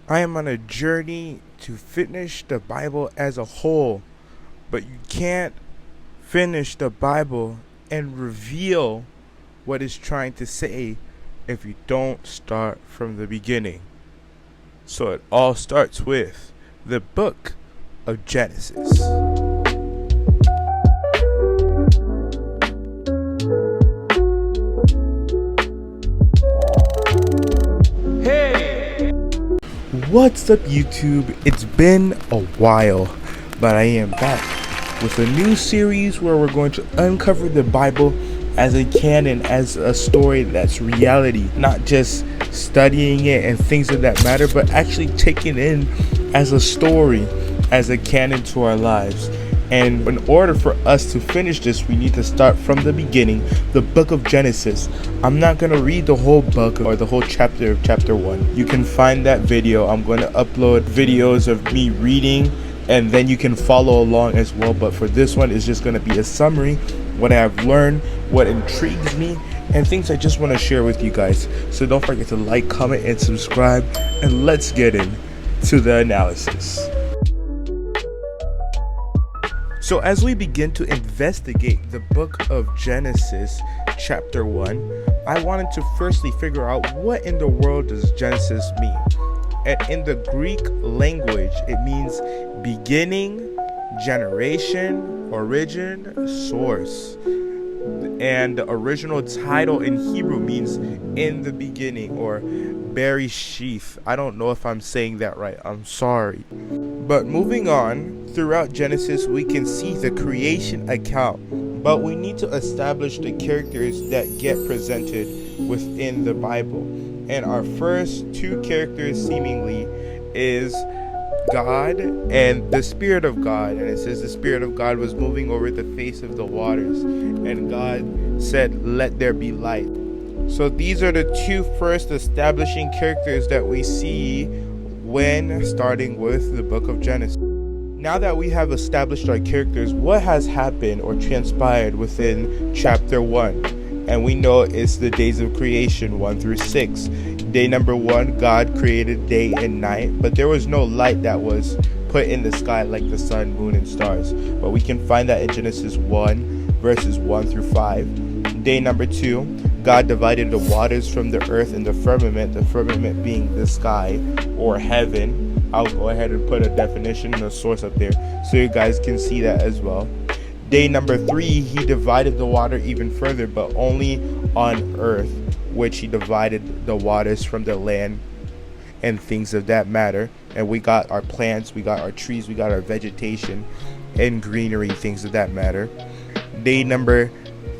I am on a journey to finish the Bible as a whole, but you can't finish the Bible and reveal what it's trying to say if you don't start from the beginning. So it all starts with the book of Genesis. What's up, YouTube? It's been a while, but I am back with a new series where we're going to uncover the Bible as a canon, as a story that's reality, not just studying it and things of that matter, but actually taking it in as a story, as a canon to our lives. And in order for us to finish this, we need to start from the beginning, the book of Genesis. I'm not going to read the whole book or the whole chapter of chapter 1. You can find that video. I'm going to upload videos of me reading, and then you can follow along as well. But for this one, it's just going to be a summary, what I've learned, what intrigues me, and things I just want to share with you guys. So don't forget to like, comment, and subscribe, and let's get into the analysis. So as we begin to investigate the book of Genesis chapter 1, I wanted to firstly figure out what in the world does Genesis mean. And in the Greek language, it means beginning, generation, origin, source. And the original title in Hebrew means in the beginning, or Bereshith. I don't know if I'm saying that right. I'm sorry. But moving on, throughout Genesis, we can see the creation account. But we need to establish the characters that get presented within the Bible. And our first two characters seemingly is God and the Spirit of God. And it says the Spirit of God was moving over the face of the waters. And God said, "Let there be light." So these are the two first establishing characters that we see when starting with the book of Genesis. Now that we have established our characters, what has happened or transpired within chapter 1? And we know it's the days of creation, 1 through 6. Day number 1, God created day and night, but there was no light that was put in the sky like the sun, moon, and stars. But we can find that in Genesis 1, verses 1 through 5. Day number 2, God divided the waters from the earth and the firmament being the sky or heaven. I'll go ahead and put a definition and a source up there so you guys can see that as well. Day number 3, he divided the water even further, but only on earth, which he divided the waters from the land and things of that matter. And we got our plants, we got our trees, we got our vegetation and greenery, things of that matter. Day number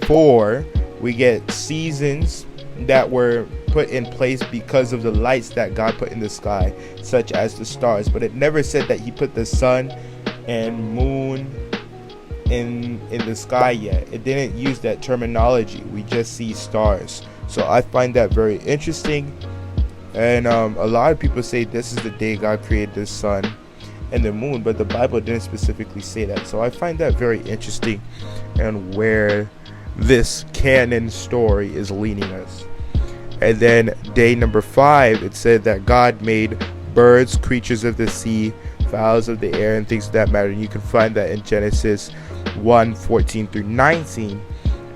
4, we get seasons that were put in place because of the lights that God put in the sky, such as the stars. But it never said that he put the sun and moon in the sky yet. It didn't use that terminology. We just see stars. So I find that very interesting. And a lot of people say this is the day God created the sun and the moon, but the Bible didn't specifically say that. So I find that very interesting, and where this canon story is leading us. And then day number 5, it said that God made birds, creatures of the sea, fowls of the air, and things of that matter. And you can find that in Genesis 1:14 through 19.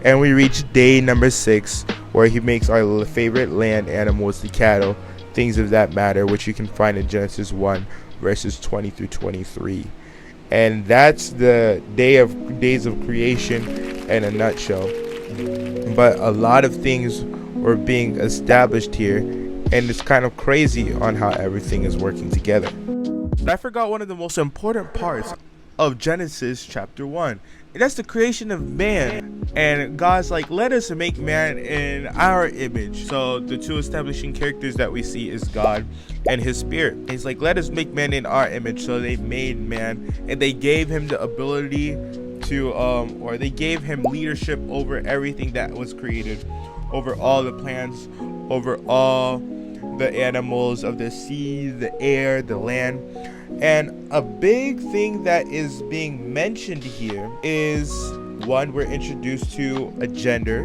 And we reach day number 6, where he makes our favorite land animals, the cattle, things of that matter, which you can find in Genesis 1 verses 20 through 23. And that's the days of creation in a nutshell. But a lot of things were being established here, and it's kind of crazy on how everything is working together. But I forgot one of the most important parts of Genesis chapter 1, and that's the creation of man. And God's like, let us make man in our image. So the two establishing characters that we see is God and his Spirit. And he's like, let us make man in our image. So they made man, and they gave him the ability to or they gave him leadership over everything that was created, over all the plants, over all the animals of the sea, the air, the land. And a big thing that is being mentioned here is, one, we're introduced to a gender,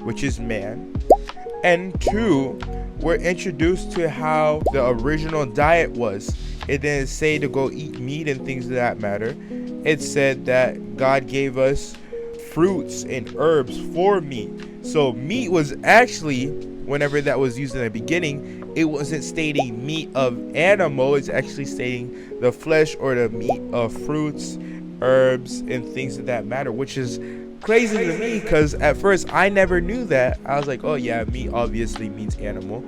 which is man, and 2, we're introduced to how the original diet was. It didn't say to go eat meat and things of that matter. It said that God gave us fruits and herbs for meat. So meat was actually, whenever that was used in the beginning, it wasn't stating meat of animal. It's actually stating the flesh or the meat of fruits, herbs, and things of that matter, which is crazy to me, because at first I never knew that. I was like, oh yeah, meat obviously means animal,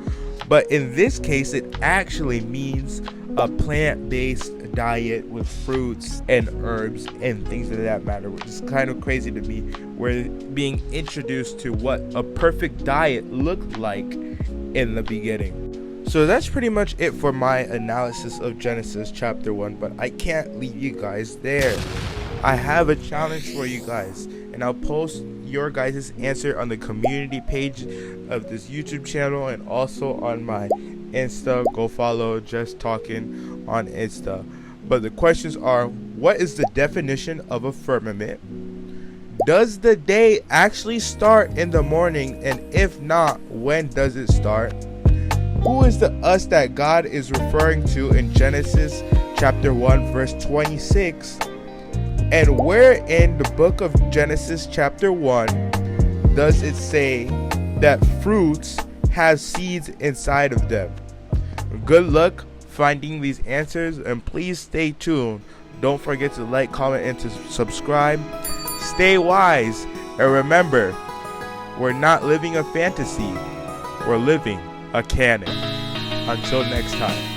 but in this case it actually means a plant-based diet with fruits and herbs and things of that matter, which is kind of crazy to me. We're being introduced to what a perfect diet looked like in the beginning. So that's pretty much it for my analysis of Genesis chapter 1, but I can't leave you guys there. I have a challenge for you guys, and I'll post your guys' answer on the community page of this YouTube channel and also on my Insta. Go follow Just Talking on Insta. But the questions are: what is the definition of a firmament? Does the day actually start in the morning? And if not, when does it start? Who is the us that God is referring to in Genesis chapter 1 verse 26? And where in the book of Genesis chapter 1 does it say that fruits have seeds inside of them? Good luck finding these answers, and please stay tuned. Don't forget to like, comment, and to subscribe. Stay wise, and remember, we're not living a fantasy, we're living a canon. Until next time.